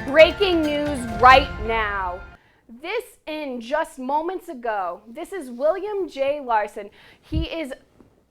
Breaking news right now. This in just moments ago. This is William J. Larson. He is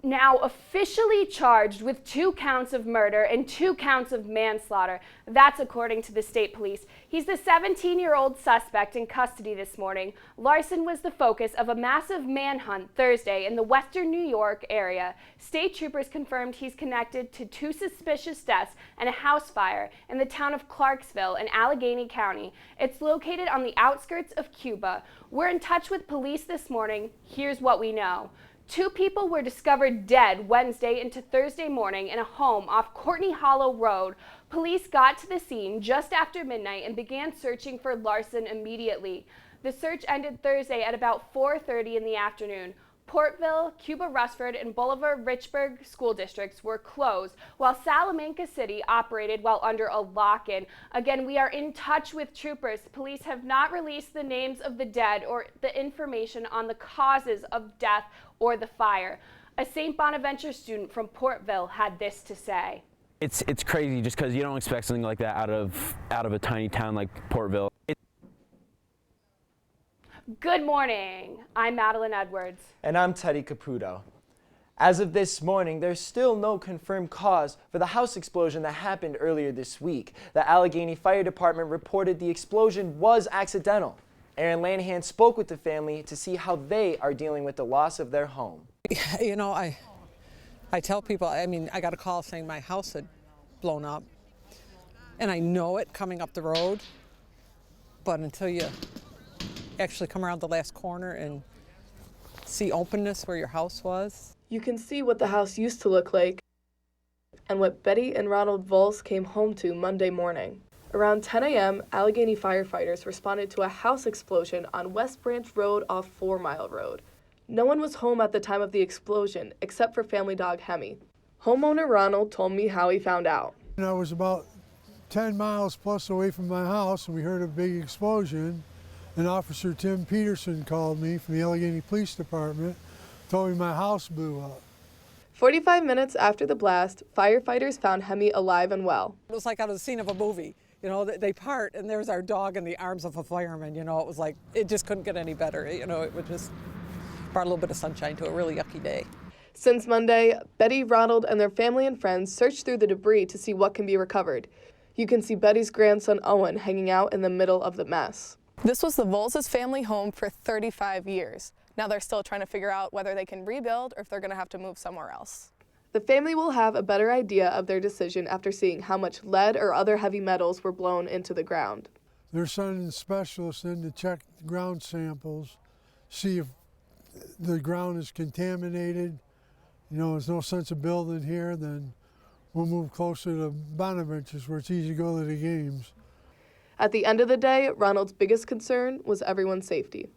now officially charged with 2 counts of murder and 2 counts of manslaughter. That's according to the state police. He's the 17-year-old suspect in custody this morning. Larson was the focus of a massive manhunt Thursday in the western New York area. State troopers confirmed he's connected to 2 suspicious deaths and a house fire in the town of Clarksville in Allegheny County. It's located on the outskirts of Cuba. We're in touch with police this morning. Here's what we know. 2 people were discovered dead Wednesday into Thursday morning in a home off Courtney Hollow Road. Police got to the scene just after midnight and began searching for Larson immediately. The search ended Thursday at about 4:30 in the afternoon. Portville, Cuba-Rusford, and Bolivar-Richburg school districts were closed, while Salamanca City operated while under a lock-in. Again, we are in touch with troopers. Police have not released the names of the dead or the information on the causes of death or the fire. A St. Bonaventure student from Portville had this to say. It's crazy just because you don't expect something like that out of a tiny town like Portville. Good morning. I'm Madeline Edwards. And I'm Teddy Caputo. As of this morning, there's still no confirmed cause for the house explosion that happened earlier this week. The Allegheny Fire Department reported the explosion was accidental. Aaron Lanahan spoke with the family to see how they are dealing with the loss of their home. You know, I tell people, I got a call saying my house had blown up. And I know it coming up the road, but until you actually come around the last corner and see openness where your house was. You can see what the house used to look like and what Betty and Ronald Vols came home to Monday morning. Around 10 a.m., Allegheny firefighters responded to a house explosion on West Branch Road off 4 Mile Road. No one was home at the time of the explosion except for family dog Hemi. Homeowner Ronald told me how he found out. I was about 10 miles plus away from my house and we heard a big explosion. And Officer Tim Peterson called me from the Allegheny Police Department, told me my house blew up. 45 minutes after the blast, firefighters found Hemi alive and well. It was like out of the scene of a movie. You know, they part and there's our dog in the arms of a fireman. You know, it was like, it just couldn't get any better. You know, it would just brought a little bit of sunshine to a really yucky day. Since Monday, Betty, Ronald, and their family and friends searched through the debris to see what can be recovered. You can see Betty's grandson Owen hanging out in the middle of the mess. This was the Vols' family home for 35 years. Now they're still trying to figure out whether they can rebuild or if they're going to have to move somewhere else. The family will have a better idea of their decision after seeing how much lead or other heavy metals were blown into the ground. They're sending specialists in to check the ground samples, see if the ground is contaminated. You know, there's no sense of building here, then we'll move closer to Bonaventure's where it's easy to go to the games. At the end of the day, Ronald's biggest concern was everyone's safety.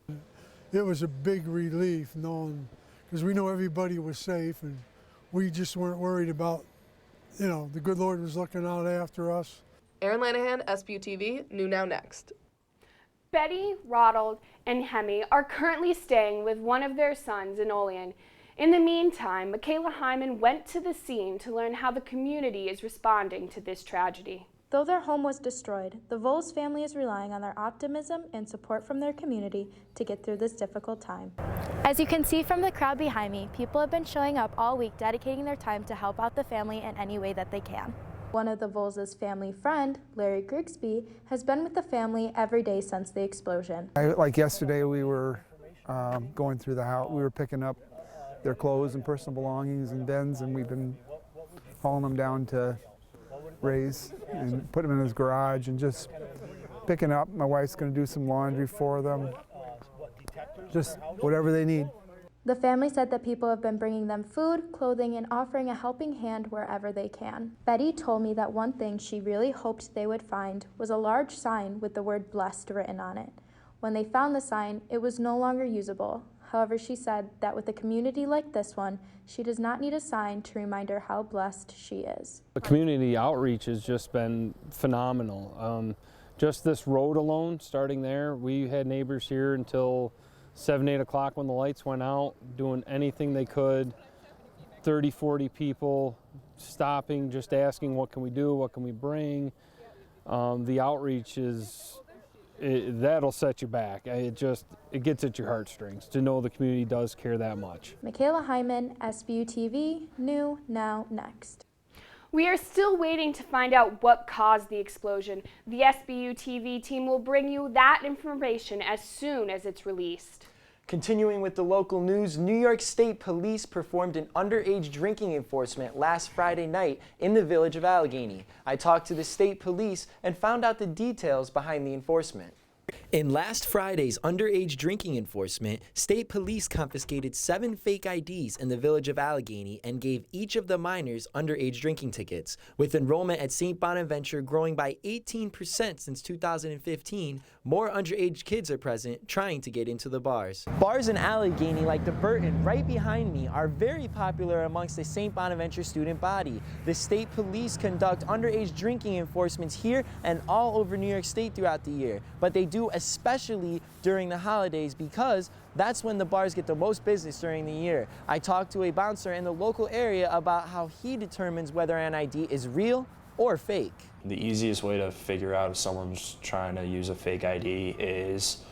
It was a big relief knowing, because we know everybody was safe and we just weren't worried about, you know, the good Lord was looking out after us. Aaron Lanahan, SBU-TV, New Now Next. Betty, Ronald, and Hemi are currently staying with one of their sons in Olean. In the meantime, Michaela Hyman went to the scene to learn how the community is responding to this tragedy. Though their home was destroyed, the Vols family is relying on their optimism and support from their community to get through this difficult time. As you can see from the crowd behind me, people have been showing up all week dedicating their time to help out the family in any way that they can. One of the Vols' family friend, Larry Grigsby, has been with the family every day since the explosion. Like yesterday, we were going through the house. We were picking up their clothes and personal belongings and bins, and we've been hauling them down to Ray's and put them in his garage and just picking up. My wife's going to do some laundry for them, just whatever they need. The family said that people have been bringing them food, clothing, and offering a helping hand wherever they can. Betty told me that one thing she really hoped they would find was a large sign with the word blessed written on it. When they found the sign, it was no longer usable. However, she said that with a community like this one, she does not need a sign to remind her how blessed she is. The community outreach has just been phenomenal. Just this road alone, starting there, we had neighbors here until 7, 8 o'clock when the lights went out, doing anything they could. 30, 40 people stopping, just asking what can we do, what can we bring. The outreach that'll set you back. It gets at your heartstrings to know the community does care that much. Michaela Hyman, SBU-TV, New, Now, Next. We are still waiting to find out what caused the explosion. The SBU-TV team will bring you that information as soon as it's released. Continuing with the local news, New York State Police performed an underage drinking enforcement last Friday night in the village of Allegheny. I talked to the state police and found out the details behind the enforcement. In last Friday's underage drinking enforcement, state police confiscated 7 fake IDs in the village of Allegheny and gave each of the minors underage drinking tickets. With enrollment at St. Bonaventure growing by 18% since 2015, more underage kids are present trying to get into the bars. Bars in Allegheny, like the Burton right behind me, are very popular amongst the St. Bonaventure student body. The state police conduct underage drinking enforcements here and all over New York State throughout the year, but they do especially during the holidays because that's when the bars get the most business during the year. I talked to a bouncer in the local area about how he determines whether an ID is real or fake. The easiest way to figure out if someone's trying to use a fake ID is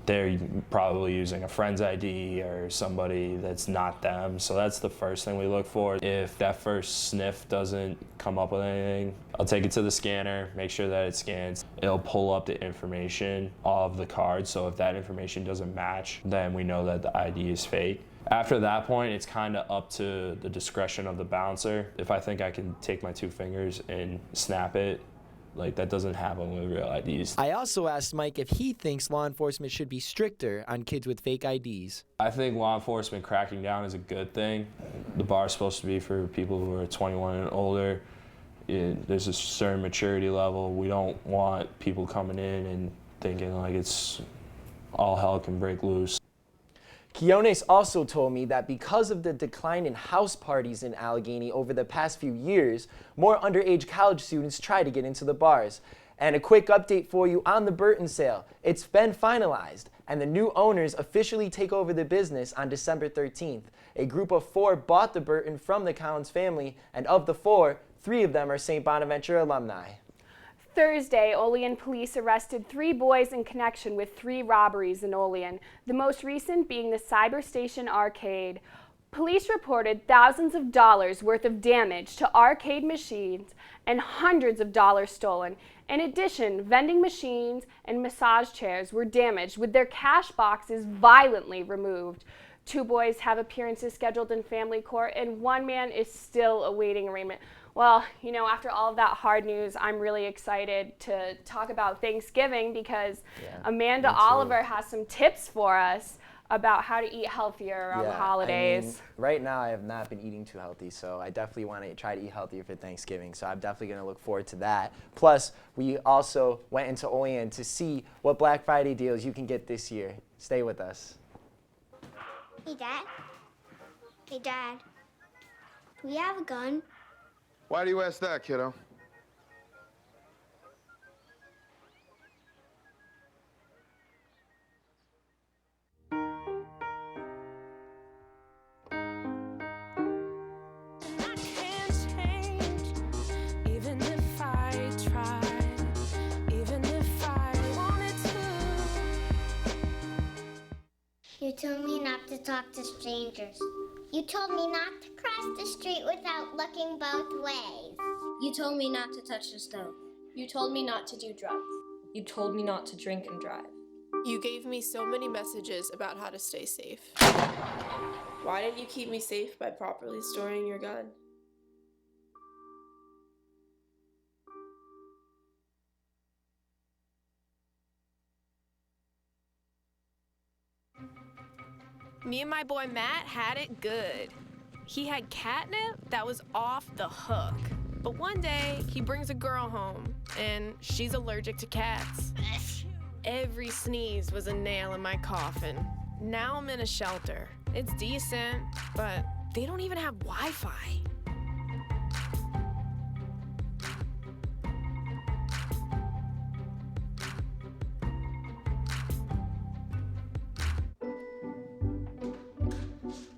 they're probably using a friend's ID or somebody that's not them. So that's the first thing we look for. If that first sniff doesn't come up with anything, I'll take it to the scanner, make sure that it scans. It'll pull up the information of the card. So if that information doesn't match, then we know that the ID is fake. After that point, it's kind of up to the discretion of the bouncer. If I think I can take my 2 fingers and snap it, like, that doesn't happen with real IDs. I also asked Mike if he thinks law enforcement should be stricter on kids with fake IDs. I think law enforcement cracking down is a good thing. The bar is supposed to be for people who are 21 and older. There's a certain maturity level. We don't want people coming in and thinking like it's all hell can break loose. Quiones also told me that because of the decline in house parties in Allegheny over the past few years, more underage college students try to get into the bars. And a quick update for you on the Burton sale. It's been finalized, and the new owners officially take over the business on December 13th. A group of 4 bought the Burton from the Collins family, and of the 4, 3 of them are St. Bonaventure alumni. Thursday, Olean police arrested 3 boys in connection with 3 robberies in Olean, the most recent being the Cyberstation Arcade. Police reported thousands of dollars worth of damage to arcade machines and hundreds of dollars stolen. In addition, vending machines and massage chairs were damaged with their cash boxes violently removed. 2 boys have appearances scheduled in family court, and 1 man is still awaiting arraignment. Well, you know, after all of that hard news, I'm really excited to talk about Thanksgiving because Amanda Oliver has some tips for us about how to eat healthier around the holidays. I mean, right now I have not been eating too healthy, so I definitely want to try to eat healthier for Thanksgiving, so I'm definitely going to look forward to that. Plus, we also went into Olean to see what Black Friday deals you can get this year. Stay with us. Hey, Dad. Hey, Dad. Do we have a gun? Why do you ask that, kiddo? You told me not to talk to strangers. You told me not to cross the street without looking both ways. You told me not to touch the stove. You told me not to do drugs. You told me not to drink and drive. You gave me so many messages about how to stay safe. Why didn't you keep me safe by properly storing your gun? Me and my boy Matt had it good. He had catnip that was off the hook. But one day, he brings a girl home, and she's allergic to cats. Every sneeze was a nail in my coffin. Now I'm in a shelter. It's decent, but they don't even have Wi-Fi.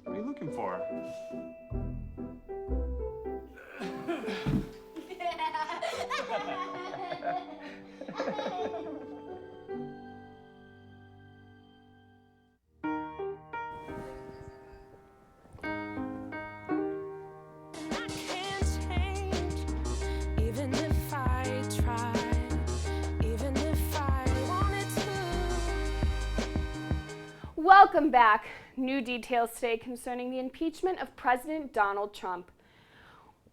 What are you looking for? Welcome back. New details today concerning the impeachment of President Donald Trump.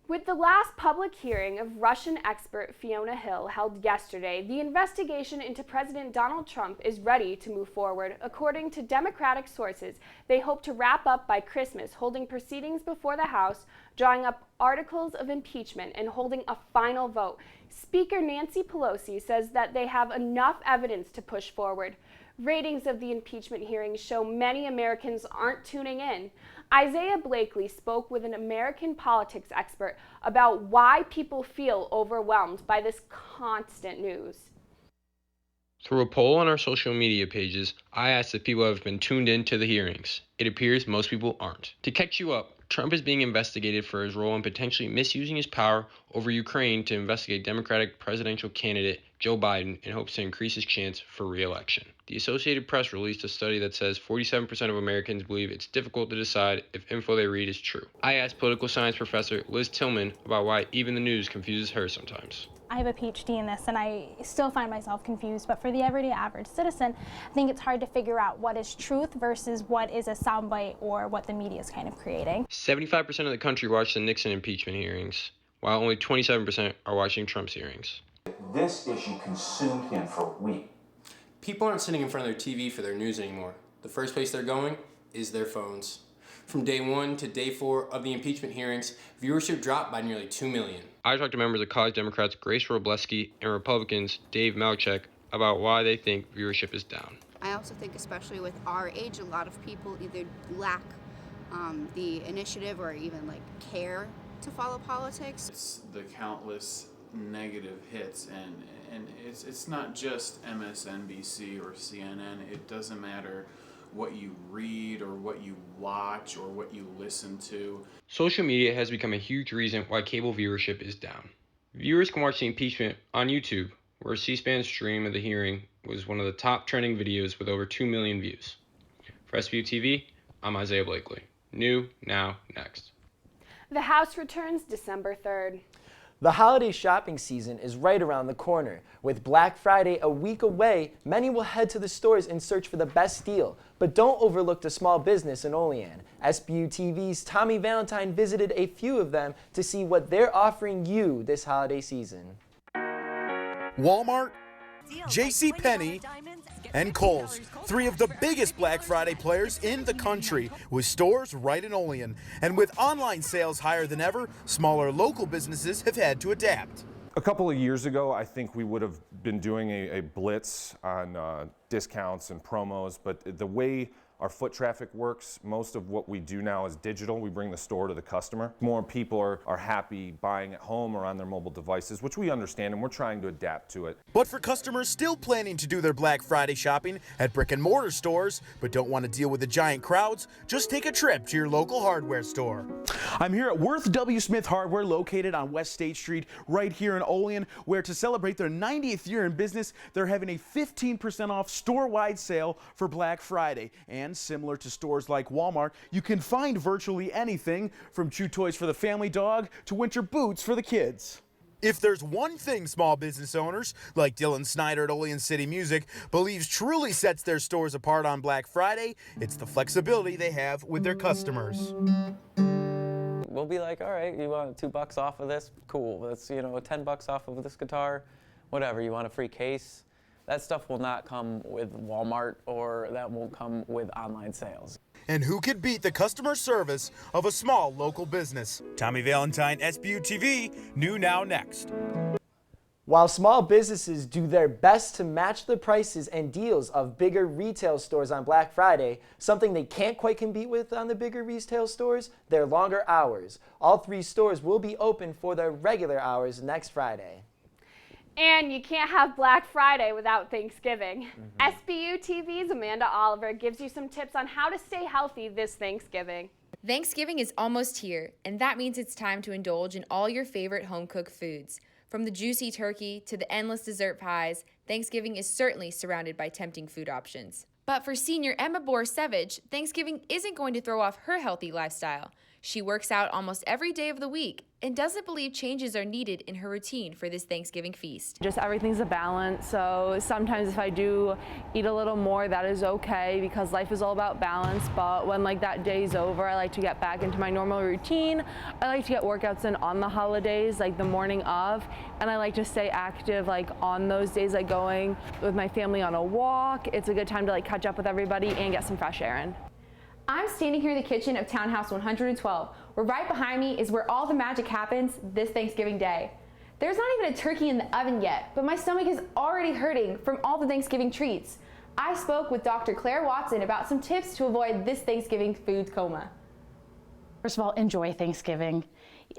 With the last public hearing of Russian expert Fiona Hill held yesterday, the investigation into President Donald Trump is ready to move forward. According to Democratic sources, they hope to wrap up by Christmas, holding proceedings before the House, drawing up articles of impeachment, and holding a final vote. Speaker Nancy Pelosi says that they have enough evidence to push forward. Ratings of the impeachment hearings show many Americans aren't tuning in. Isaiah Blakely spoke with an American politics expert about why people feel overwhelmed by this constant news. Through a poll on our social media pages, I asked if people have been tuned in to the hearings. It appears most people aren't. To catch you up, Trump is being investigated for his role in potentially misusing his power over Ukraine to investigate Democratic presidential candidate Joe Biden in hopes to increase his chance for re-election. The Associated Press released a study that says 47% of Americans believe it's difficult to decide if info they read is true. I asked political science professor Liz Tillman about why even the news confuses her sometimes. I have a PhD in this and I still find myself confused, but for the everyday average citizen, I think it's hard to figure out what is truth versus what is a soundbite or what the media is kind of creating. 75% of the country watched the Nixon impeachment hearings, while only 27% are watching Trump's hearings. This issue consumed him for a week. People aren't sitting in front of their TV for their news anymore. The first place they're going is their phones. From day 1 to day 4 of the impeachment hearings, viewership dropped by nearly 2 million. I talked to members of College Democrats Grace Robleski and Republicans Dave Malchek about why they think viewership is down. I also think, especially with our age, a lot of people either lack the initiative or even care to follow politics. It's the countless negative hits, and it's not just MSNBC or CNN. It doesn't matter what you read or what you watch or what you listen to. Social media has become a huge reason why cable viewership is down. Viewers can watch the impeachment on YouTube, where a C-SPAN stream of the hearing was one of the top trending videos with over 2 million views. For SBU-TV, I'm Isaiah Blakely. New, now, next. The House returns December 3rd. The holiday shopping season is right around the corner. With Black Friday a week away, many will head to the stores in search for the best deal. But don't overlook the small business in Olean. SBU-TV's Tommy Valentine visited a few of them to see what they're offering you this holiday season. Walmart, JCPenney, and Kohl's, 3 of the biggest Black Friday players in the country, with stores right in Olean. And with online sales higher than ever, smaller local businesses have had to adapt. A couple of years ago, I think we would have been doing a blitz on discounts and promos, but the way our foot traffic works, most of what we do now is digital. We bring the store to the customer. More people are happy buying at home or on their mobile devices, which we understand, and we're trying to adapt to it. But for customers still planning to do their Black Friday shopping at brick and mortar stores, but don't want to deal with the giant crowds, just take a trip to your local hardware store. I'm here at Worth W. Smith Hardware, located on West State Street, right here in Olean, where to celebrate their 90th year in business, they're having a 15% off store-wide sale for Black Friday. And similar to stores like Walmart, you can find virtually anything from chew toys for the family dog to winter boots for the kids. If there's one thing small business owners, like Dylan Snyder at Olean City Music, believes truly sets their stores apart on Black Friday, it's the flexibility they have with their customers. We'll be like, all right, you want $2 off of this? Cool. That's, $10 off of this guitar, whatever. You want a free case? That stuff will not come with Walmart, or that won't come with online sales. And who could beat the customer service of a small local business? Tommy Valentine, SBU-TV, New Now Next. While small businesses do their best to match the prices and deals of bigger retail stores on Black Friday, something they can't quite compete with on the bigger retail stores, their longer hours. All 3 stores will be open for their regular hours next Friday. And you can't have Black Friday without Thanksgiving. SBU-TV's Amanda Oliver gives you some tips on how to stay healthy this Thanksgiving. Thanksgiving is almost here, and that means it's time to indulge in all your favorite home-cooked foods. From the juicy turkey to the endless dessert pies, Thanksgiving is certainly surrounded by tempting food options. But for senior Emma Borsevich, Thanksgiving isn't going to throw off her healthy lifestyle. She works out almost every day of the week and doesn't believe changes are needed in her routine for this Thanksgiving feast. Just everything's a balance, so sometimes if I do eat a little more, that is okay because life is all about balance, but when like that day's over, I like to get back into my normal routine. I like to get workouts in on the holidays, like the morning of, and I like to stay active like on those days, like going with my family on a walk. It's a good time to like catch up with everybody and get some fresh air in. I'm standing here in the kitchen of Townhouse 112, where right behind me is where all the magic happens this Thanksgiving Day. There's not even a turkey in the oven yet, but my stomach is already hurting from all the Thanksgiving treats. I spoke with Dr. Claire Watson about some tips to avoid this Thanksgiving food coma. First of all, enjoy Thanksgiving.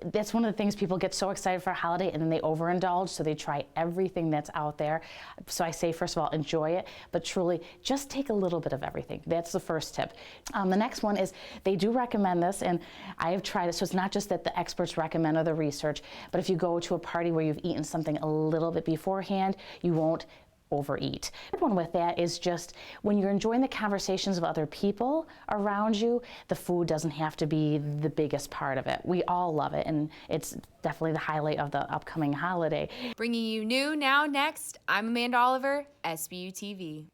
That's one of the things people get so excited for a holiday and then they overindulge, so they try everything that's out there. So I say, first of all, enjoy it, but truly just take a little bit of everything. That's the first tip. The next one is they do recommend this, and I have tried it, so it's not just that the experts recommend or the research, but if you go to a party where you've eaten something a little bit beforehand, you won't overeat. The one with that is just when you're enjoying the conversations of other people around you, the food doesn't have to be the biggest part of it. We all love it, and it's definitely the highlight of the upcoming holiday. Bringing you new, now, next, I'm Amanda Oliver, SBU-TV.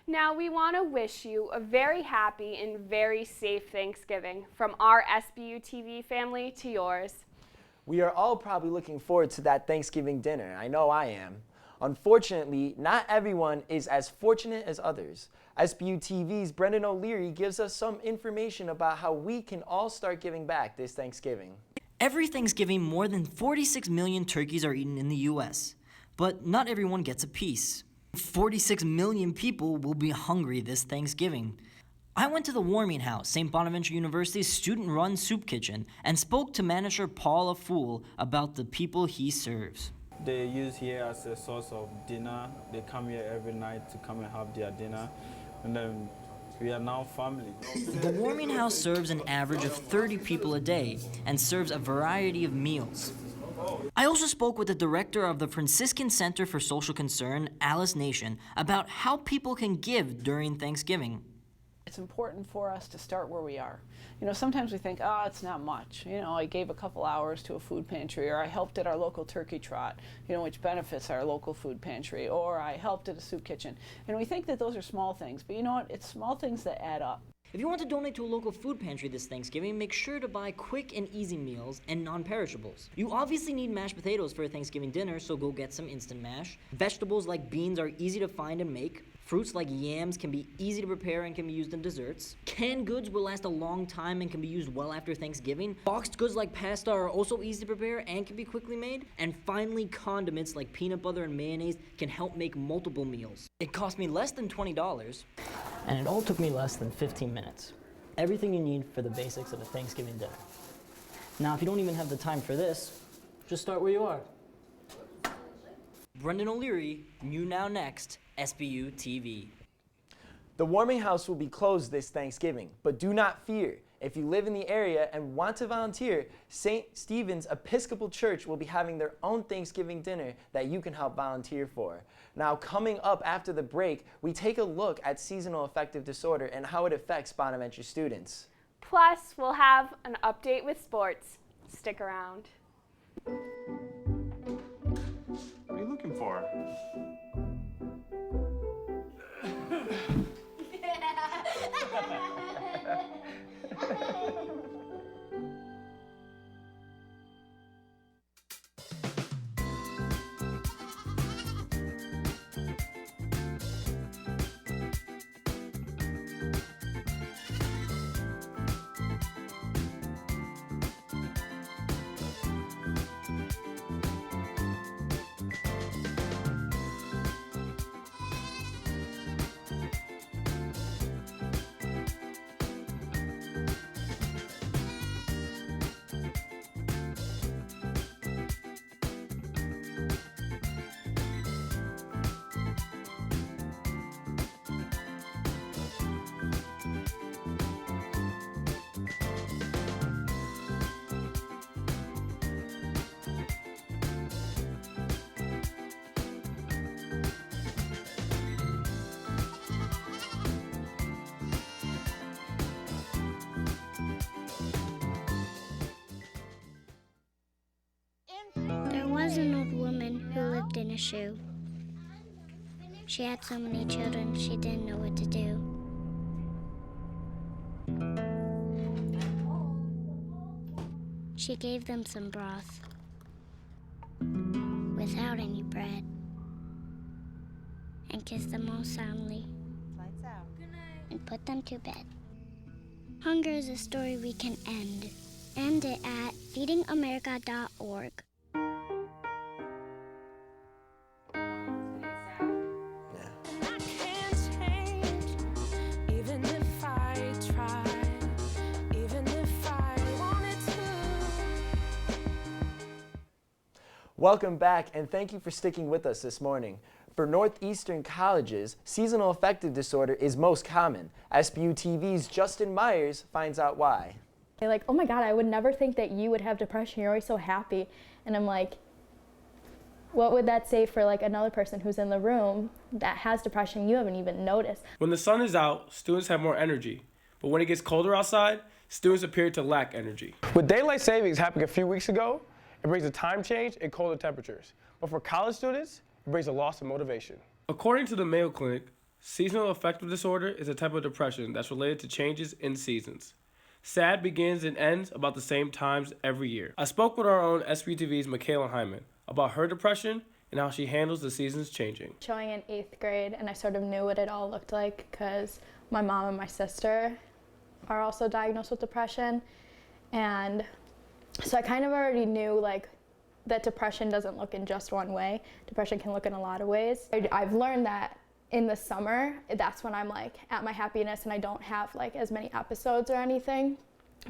Now we want to wish you a very happy and very safe Thanksgiving from our SBU-TV family to yours. We are all probably looking forward to that Thanksgiving dinner. I know I am. Unfortunately, not everyone is as fortunate as others. SBU-TV's Brendan O'Leary gives us some information about how we can all start giving back this Thanksgiving. Every Thanksgiving, more than 46 million turkeys are eaten in the U.S., but not everyone gets a piece. 46 million people will be hungry this Thanksgiving. I went to the Warming House, St. Bonaventure University's student-run soup kitchen, and spoke to manager Paul Afool about the people he serves. They use here as a source of dinner. They come here every night to come and have their dinner. And then we are now family. The Warming House serves an average of 30 people a day and serves a variety of meals. I also spoke with the director of the Franciscan Center for Social Concern, Alice Nation, about how people can give during Thanksgiving. It's important for us to start where we are. You know, sometimes we think, it's not much. You know, I gave a couple hours to a food pantry, or I helped at our local turkey trot, you know, which benefits our local food pantry, or I helped at a soup kitchen. And we think that those are small things, but you know what? It's small things that add up. If you want to donate to a local food pantry this Thanksgiving, make sure to buy quick and easy meals and non-perishables. You obviously need mashed potatoes for a Thanksgiving dinner, so go get some instant mash. Vegetables like beans are easy to find and make. Fruits like yams can be easy to prepare and can be used in desserts. Canned goods will last a long time and can be used well after Thanksgiving. Boxed goods like pasta are also easy to prepare and can be quickly made. And finally, condiments like peanut butter and mayonnaise can help make multiple meals. It cost me less than $20, and it all took me less than 15 minutes. Everything you need for the basics of a Thanksgiving dinner. Now, if you don't even have the time for this, just start where you are. Brendan O'Leary, New Now Next, SBU-TV. The Warming House will be closed this Thanksgiving, but do not fear. If you live in the area and want to volunteer, St. Stephen's Episcopal Church will be having their own Thanksgiving dinner that you can help volunteer for. Now, coming up after the break, we take a look at seasonal affective disorder and how it affects Bonaventure students. Plus, we'll have an update with sports. Stick around. What are you looking for? was an old woman who lived in a shoe. She had so many children, she didn't know what to do. She gave them some broth without any bread and kissed them all soundly and put them to bed. Hunger is a story we can end. End it at feedingamerica.org. Welcome back, and thank you for sticking with us this morning. For Northeastern colleges, seasonal affective disorder is most common. SBU-TV's Justin Myers finds out why. They're like, oh my God, I would never think that you would have depression. You're always so happy. And I'm like, what would that say for like another person who's in the room that has depression you haven't even noticed? When the sun is out, students have more energy. But when it gets colder outside, students appear to lack energy. With daylight savings happening a few weeks ago, it brings a time change and colder temperatures. But for college students, it brings a loss of motivation. According to the Mayo Clinic, seasonal affective disorder is a type of depression that's related to changes in seasons. SAD begins and ends about the same times every year. I spoke with our own SBU-TV's Michaela Hyman about her depression and how she handles the seasons changing. Showing in 8th grade, and I sort of knew what it all looked like because my mom and my sister are also diagnosed with depression. And so I kind of already knew like that depression doesn't look in just one way. Depression can look in a lot of ways. I've learned that in the summer, that's when I'm like at my happiness and I don't have like as many episodes or anything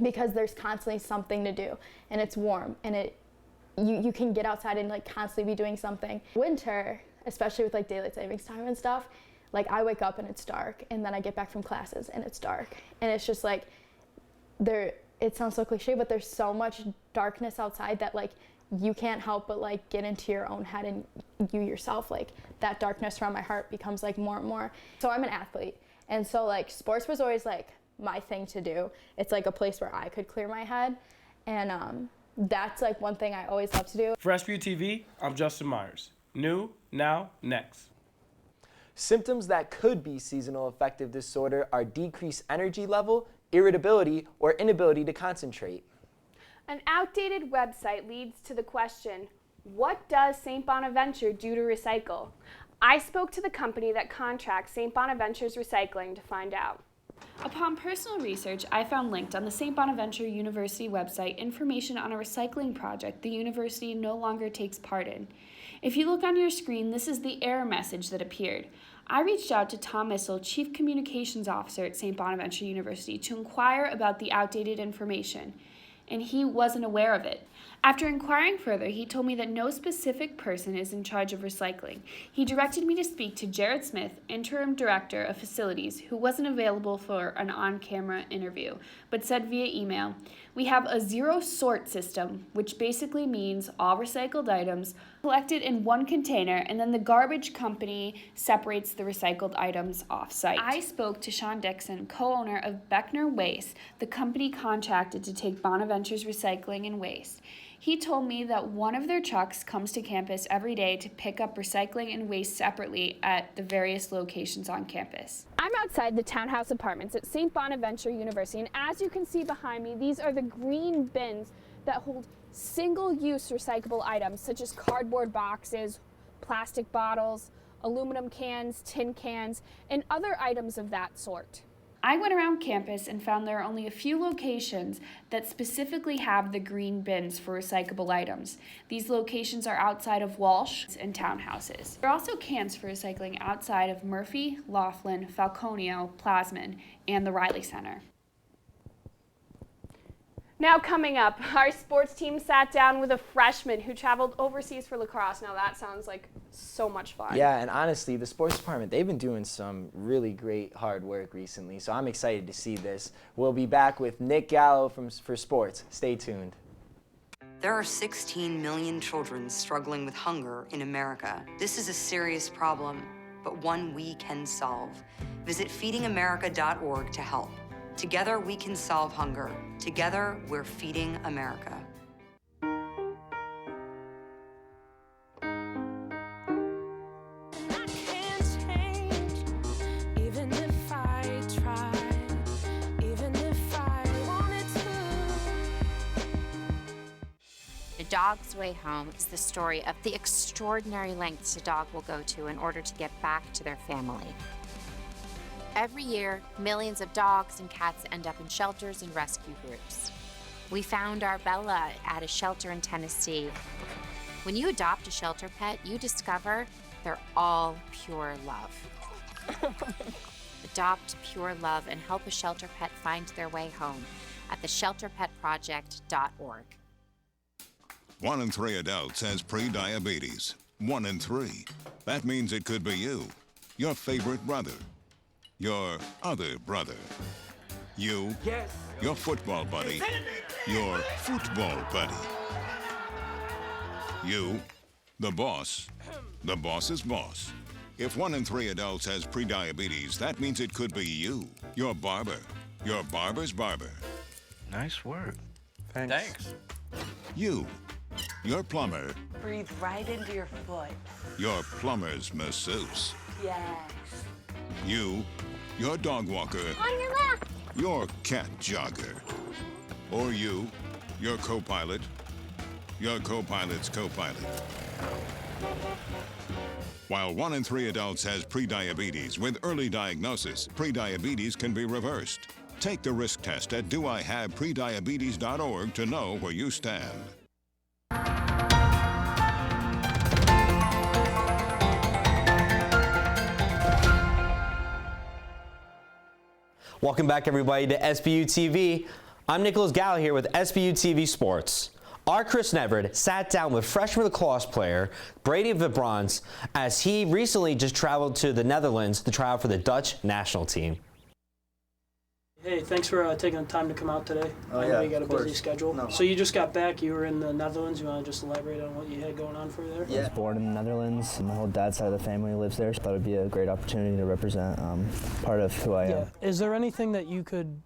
because there's constantly something to do and it's warm and you can get outside and like constantly be doing something. Winter, especially with like daylight savings time and stuff, like I wake up and it's dark and then I get back from classes and it's dark and it's just like it sounds so cliche, but there's so much darkness outside that like you can't help but like get into your own head and you yourself, like that darkness around my heart becomes like more and more. So I'm an athlete. And so like sports was always like my thing to do. It's like a place where I could clear my head. And that's like one thing I always love to do. For SBU-TV, I'm Justin Myers. New, now, next. Symptoms that could be seasonal affective disorder are decreased energy level, irritability, or inability to concentrate. An outdated website leads to the question, what does St. Bonaventure do to recycle? I spoke to the company that contracts St. Bonaventure's recycling to find out. Upon personal research, I found linked on the St. Bonaventure University website information on a recycling project the university no longer takes part in. If you look on your screen, this is the error message that appeared. I reached out to Tom Issel, Chief Communications Officer at St. Bonaventure University, to inquire about the outdated information, and he wasn't aware of it. After inquiring further, he told me that no specific person is in charge of recycling. He directed me to speak to Jared Smith, Interim Director of Facilities, who wasn't available for an on-camera interview, but said via email, "We have a zero-sort system, which basically means all recycled items collected in one container, and then the garbage company separates the recycled items off-site." I spoke to Sean Dixon, co-owner of Beckner Waste, the company contracted to take Bonaventure's recycling and waste. He told me that one of their trucks comes to campus every day to pick up recycling and waste separately at the various locations on campus. I'm outside the townhouse apartments at St. Bonaventure University, and as you can see behind me, these are the green bins that hold single-use recyclable items such as cardboard boxes, plastic bottles, aluminum cans, tin cans, and other items of that sort. I went around campus and found there are only a few locations that specifically have the green bins for recyclable items. These locations are outside of Walsh and townhouses. There are also cans for recycling outside of Murphy, Laughlin, Falconio, Plasman, and the Riley Center. Now coming up, our sports team sat down with a freshman who traveled overseas for lacrosse. Now that sounds like so much fun. Yeah, and honestly, the sports department, they've been doing some really great hard work recently, so I'm excited to see this. We'll be back with Nick Gallo for sports. Stay tuned. There are 16 million children struggling with hunger in America. This is a serious problem, but one we can solve. Visit feedingamerica.org to help. Together we can solve hunger. Together we're feeding America. Dog's Way Home is the story of the extraordinary lengths a dog will go to in order to get back to their family. Every year, millions of dogs and cats end up in shelters and rescue groups. We found our Bella at a shelter in Tennessee. When you adopt a shelter pet, you discover they're all pure love. Adopt pure love and help a shelter pet find their way home at theshelterpetproject.org. 1 in 3 adults has pre-diabetes. 1 in 3. That means it could be you, your favorite brother, your other brother, you, your football buddy, your football buddy, you, the boss's boss. If 1 in 3 adults has pre-diabetes, that means it could be you, your barber, your barber's barber. Nice work. Thanks. You, your plumber, Breathe right into your foot. your plumber's masseuse. Yes. You, your dog walker, On your left. your cat jogger. Or you, your co-pilot, your co-pilot's co-pilot. While 1 in 3 adults has prediabetes, with early diagnosis, prediabetes can be reversed. Take the risk test at doihaveprediabetes.org to know where you stand. Welcome back, everybody, to SBU-TV. I'm Nicholas Galan here with SBU-TV Sports. Our Chris Neverett sat down with freshman lacrosse player Brady Vibrans as he recently just traveled to the Netherlands to try out for the Dutch national team. Hey, thanks for taking the time to come out today. I know yeah, you got a of busy course. schedule. No. So you just got back. You were in the Netherlands. You want to just elaborate on what you had going on for you there? I was born in the Netherlands. My whole dad's side of the family lives there, so I thought it'd be a great opportunity to represent part of who I am. Is there anything that you could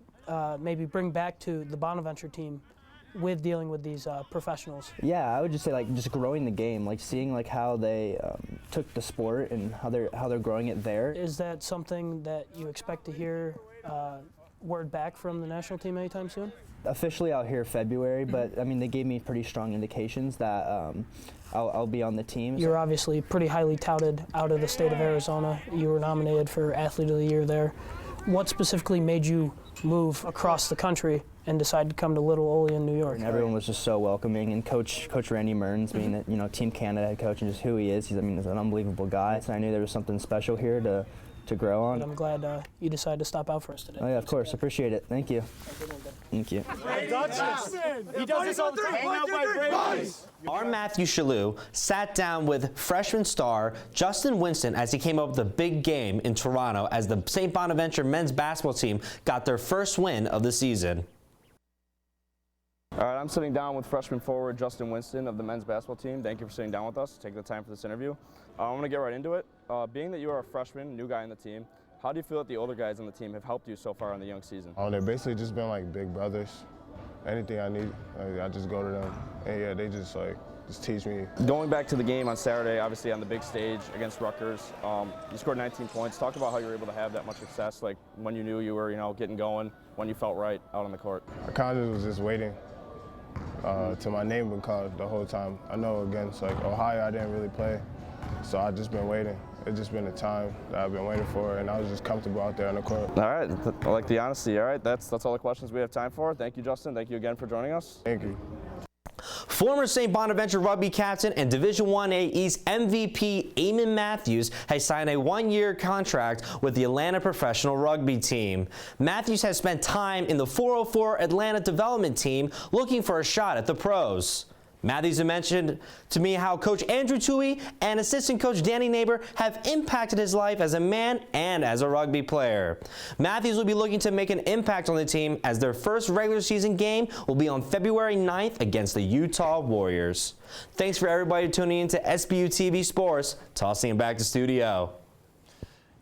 maybe bring back to the Bonaventure team with dealing with these professionals? Yeah, I would just say like just growing the game, like seeing like how they took the sport and how they're growing it there. Is that something that you expect to hear word back from the national team anytime soon? Officially out here February, but I mean they gave me pretty strong indications that I'll be on the team. You're obviously pretty highly touted out of the state of Arizona. You were nominated for Athlete of the Year there. What specifically made you move across the country and decide to come to Little Olean, New York? And everyone was just so welcoming, and Coach Randy Mearns, being Team Canada head coach and just who he is, he's an unbelievable guy. So I knew there was something special here to grow on. And I'm glad you decided to stop out for us today. Oh yeah, of course, appreciate it. Thank you. Thank you. He does this all the time. Our Matthew Shalou sat down with freshman star Justin Winston as he came up with a big game in Toronto as the St. Bonaventure men's basketball team got their first win of the season. All right, I'm sitting down with freshman forward Justin Winston of the men's basketball team. Thank you for sitting down with us, taking the time for this interview. I'm going to get right into it. Being that you are a freshman, new guy on the team, how do you feel that the older guys on the team have helped you so far in the young season? Oh, they've basically just been like big brothers. Anything I need, I just go to them. And yeah, they just teach me. Going back to the game on Saturday, obviously on the big stage against Rutgers, you scored 19 points. Talk about how you were able to have that much success, like when you knew you were, getting going, when you felt right out on the court. I kind of was just waiting till my name would called the whole time. I know against Ohio, I didn't really play, so I just been waiting. It's just been a time that I've been waiting for, and I was just comfortable out there on the court. All right, I like the honesty. All right, that's all the questions we have time for. Thank you, Justin. Thank you again for joining us. Thank you. Former St. Bonaventure rugby captain and Division I-A East MVP Eamon Matthews has signed a 1-year contract with the Atlanta professional rugby team. Matthews has spent time in the 404 Atlanta development team looking for a shot at the pros. Matthews had mentioned to me how Coach Andrew Tui and assistant coach Danny Neighbor have impacted his life as a man and as a rugby player. Matthews will be looking to make an impact on the team as their first regular season game will be on February 9th against the Utah Warriors. Thanks for everybody tuning in to SBU-TV Sports. Tossing it back to studio.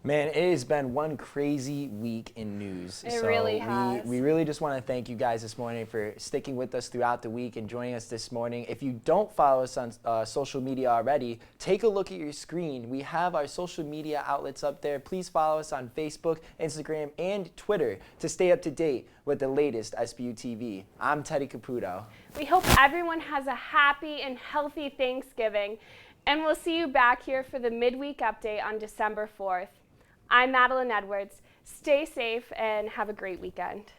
Man, it has been one crazy week in news. It really has. We really just want to thank you guys this morning for sticking with us throughout the week and joining us this morning. If you don't follow us on social media already, take a look at your screen. We have our social media outlets up there. Please follow us on Facebook, Instagram, and Twitter to stay up to date with the latest SBU-TV. I'm Teddy Caputo. We hope everyone has a happy and healthy Thanksgiving, and we'll see you back here for the midweek update on December 4th. I'm Madeline Edwards. Stay safe and have a great weekend.